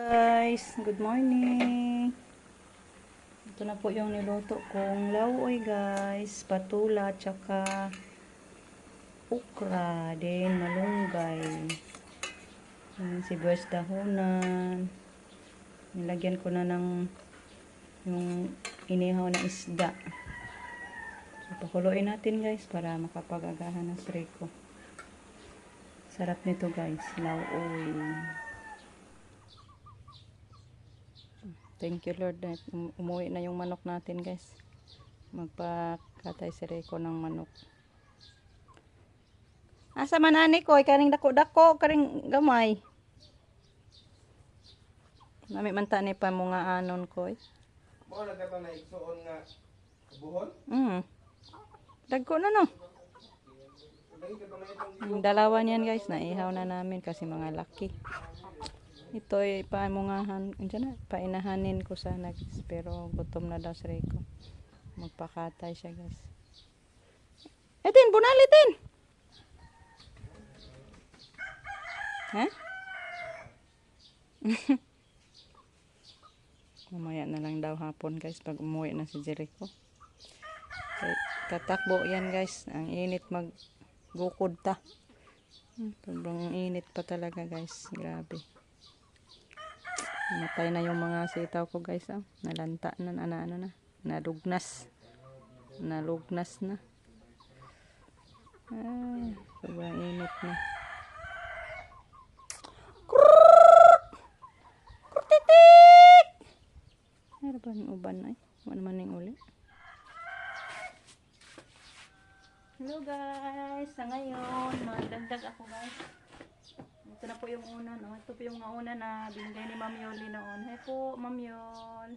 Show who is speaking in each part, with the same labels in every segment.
Speaker 1: Guys, good morning. Ito na po yung niluto kong lauoy guys, patula tsaka okra, din malunggay, sibuyas dahunan. Nilagyan ko na ng yung inihaw na isda. So pakuluin natin guys para makapag-agahan ng sreko. Sarap nito guys, lauoy. Thank you Lord that umuwi na yung manok natin guys. Magpakatay si Rico ng manok. Asa man ani ko, kaning dako-dako, karing gamay. Nami man ta ni pa mga anon ko.
Speaker 2: Mo na ka na igsuon nga buhon?
Speaker 1: Dagko na no.
Speaker 2: Dahil ka na itong
Speaker 1: Ang dalawa niyan guys, naihaw na namin kasi mga laki. Ito ay pamungahan, na, painahanin ko sana guys, pero gutom na daw si Rico. Magpakatay siya guys. Etin, bunalitin! Ha? Mamaya na lang daw hapon guys pag umuwi na si Jericho. Tatakbo yan guys. Ang init magbukod ta. Sobrang init pa talaga guys. Grabe. Matay na yung mga sitaw ko guys. Oh. Nalanta na, ano na. Nalugnas. Nalugnas na. Sobrang init na. Ano ba ang uban ay? Ano naman yung uli? Hello guys! Sa ngayon, magdagdag ako guys. Ito na po yung una, no? Ito po yung una na binigay ni Ma'am Yoli noon. Hey po, Ma'am Yol.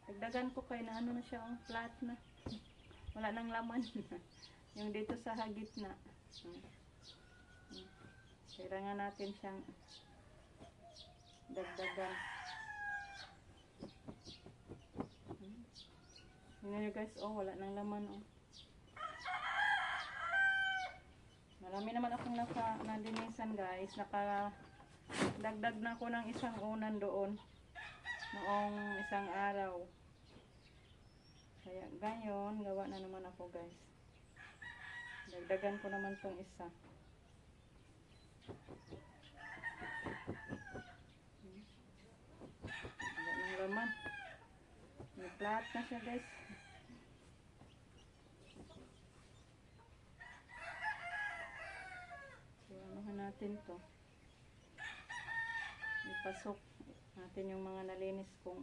Speaker 1: Dagdagan ko kayo na ano na siya, oh, flat na. Wala nang laman. Yung dito sa hagit na. Kailangan natin siyang dagdagan. Tingnan nyo guys, oh, wala nang laman, oh. Marami naman akong nadinisan guys. Nakadagdag na ako ng isang unan doon. Noong isang araw. Kaya ngayon, gawa na naman ako guys. Dagdagan ko naman tong isa. Wala nang laman. May flat na siya guys. Natin to ipasok natin yung mga nalinis kong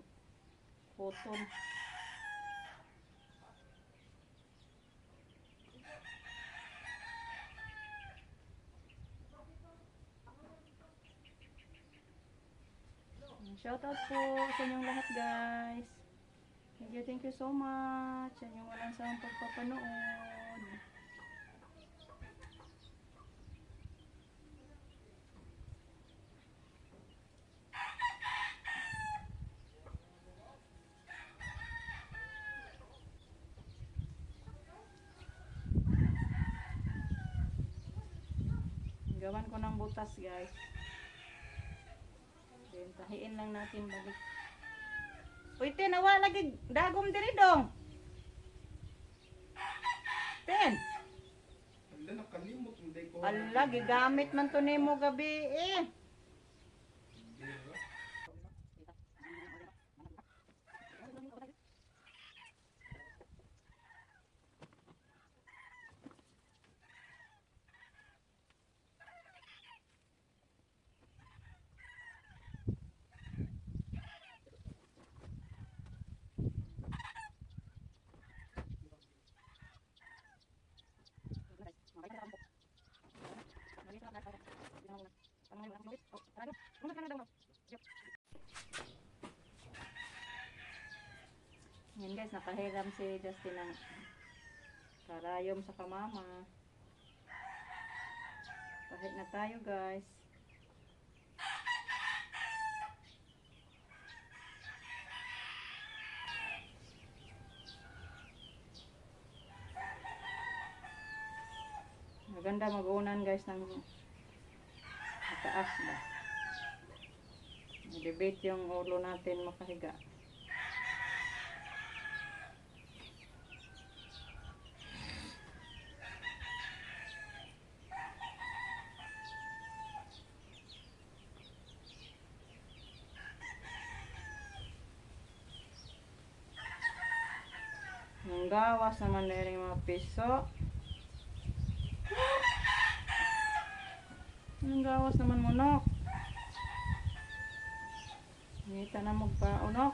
Speaker 1: cotton. Shoutout po sa inyong lahat guys. Thank you so much sa inyong walang sawang pagpapanood. Gawan ko ng butas guys. Then tahiin lang natin balik. Uy, Ten, awa lagi dagom diri dong. Ten.
Speaker 2: Ala nakalimot hindi ko.
Speaker 1: Ala, gigamit man to nimo gabi eh. Yan guys, nakahiram si Justin ng karayom sa kamama. Kahit na tayo guys. Maganda mag-unan guys ng mataas ba. Debate yung ulo natin makahiga. Ang gawas naman na rin mga piso. Ang gawas naman munok. Ngita na magpaunok.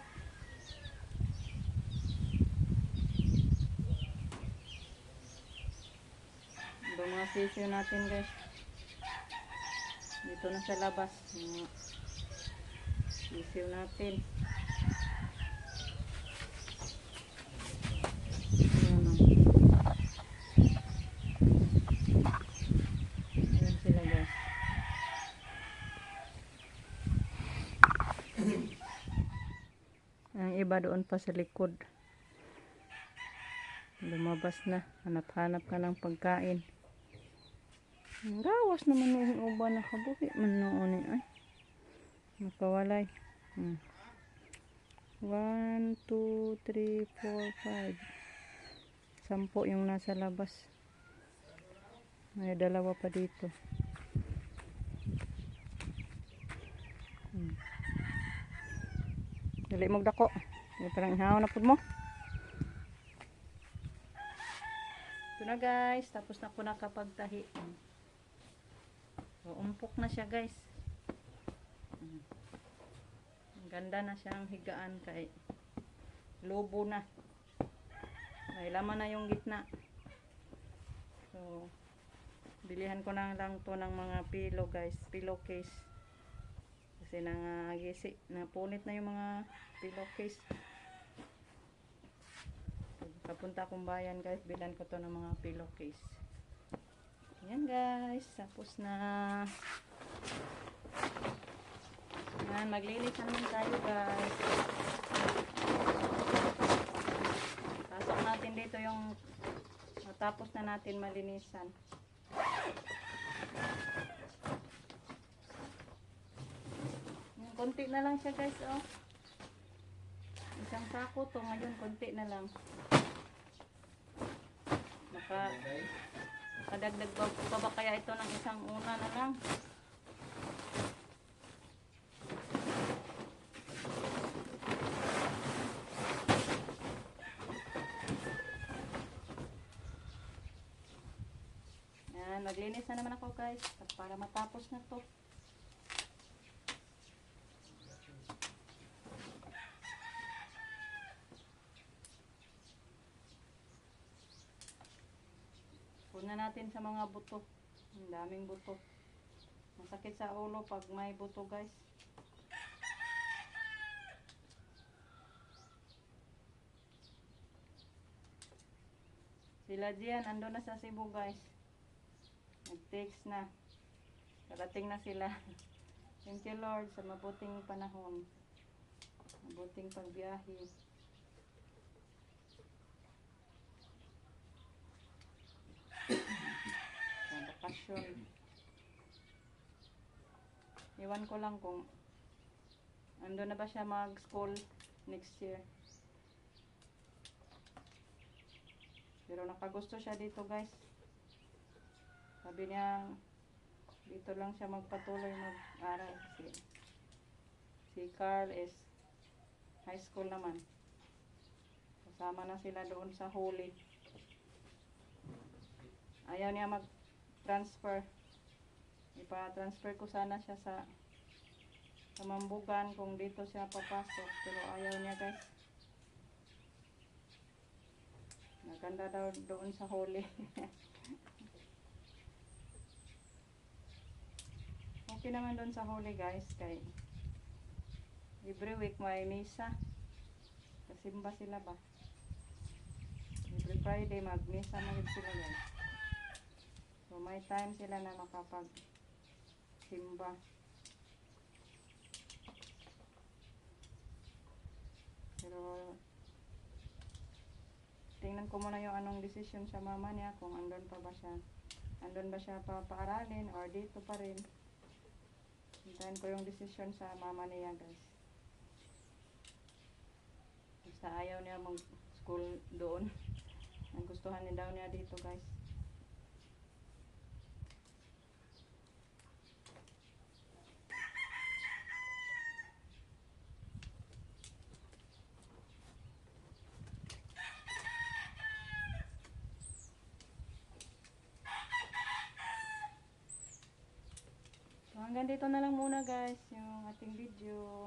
Speaker 1: Ito mga sisyo natin guys. Dito na sa labas. Mga sisyo natin. Ayan sila guys. Ang iba doon pa sa likod. Lumabas na. Hanap-hanap ka ng pagkain. Ang gawas naman yung uba nakabuhi. Manoon ay. Nakawalay. 1, 2, 3, 4, 5. 10 yung nasa labas. May dalawa pa dito. Dali mong dako. Parang ihaw na po mo. Ito na guys. Tapos na ako nakapagtahi. So, umpok na siya guys. Ang ganda na siya ang higaan kay lobo na. May laman na yung gitna. So, bilihan ko na lang to ng mga pillow guys. Pillowcase. Kasi nangagisi. Napunit na yung mga pillowcase. Kapunta akong bayan guys. Bilan ko to ng mga pillowcase. Ayan guys. Tapos na. Ayan. Maglinis naman tayo guys. Pasok natin dito yung matapos na natin malinisan. Yung konti na lang siya guys oh. Isang sako to ngayon konti na lang. Kadagdag pa ba kaya ito ng isang una na lang? Yan, maglinis na naman ako guys para matapos na to. Puna natin sa mga buto. Ang daming buto. Masakit sa ulo pag may buto guys. Sila diyan, ando na sa Cebu guys. Nag-text na. Karating na sila. Thank you Lord sa mabuting panahon. Mabuting pagbiyahe. Bakasyon. Iwan ko lang kung ando na ba siya mag-school next year. Pero nakagusto siya dito guys. Sabi niya dito lang siya magpatuloy mag-aral kasi si Carl is high school naman. Kasama na sila doon sa Holy. Ayaw niya mag-transfer. Ipa-transfer ko sana siya sa Mambugan kung dito siya papasok. Pero ayaw niya guys. Maganda daw doon sa Holy. Okay naman doon sa Holy guys. Kay every week may misa. Kasimba sila ba? Every Friday mag-misa na sila guys. So may time sila na makapag-simba. Pero tingnan ko muna yung anong decision sa mama niya kung andun pa ba siya. Andun ba siya papaaralin or dito pa rin. Hintayin ko yung desisyon sa mama niya, guys. Basta ayaw niya mag-school doon. Ang gustuhan niya daw niya dito, guys. So, hanggang dito na lang muna, guys, yung ating video.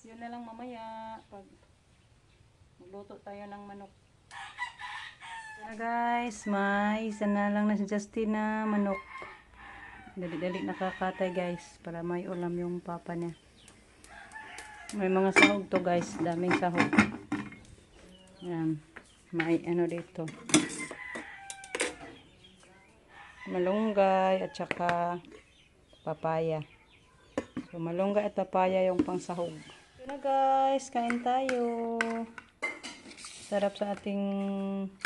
Speaker 1: Yun na lang mamaya pag magluto tayo ng manok. So, guys, may isa na lang na si Justin na manok. Dali-dali nakakatay, guys, para may ulam yung papa niya. May mga sahog to, guys, daming sahog. Yan, may ano dito, malunggay at saka papaya. So, malunggay at papaya yung pangsahog. Yun na, guys, kain tayo. Sarap sa ating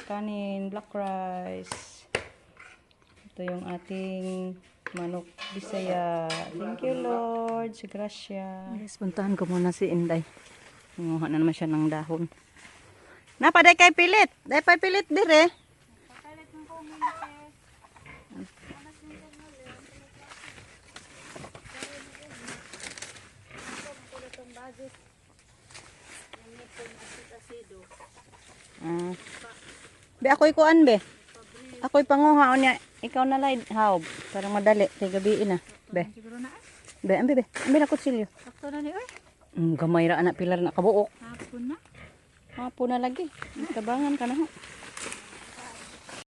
Speaker 1: kanin, black rice. Ito yung ating manok Bisaya. Thank you, Lord. Si Gracia. Yes, puntahan ko muna si Inday. Nanguha na naman siya ng dahon. Napaday kay pilit. Day pa pilit dire. Papalit ng kumilis. Be ako'y kuan be. Ako'y panguha niya. Ikaw na lay haob. Parang madali kay gabi na. Be. Be ambi be. Ambi na kutsilyo.
Speaker 3: Sakto na ni oy.
Speaker 1: Gamay ra anak pilar na kabuok.
Speaker 3: Hapon na.
Speaker 1: Hapon na lagi. Tabangan ka na ho.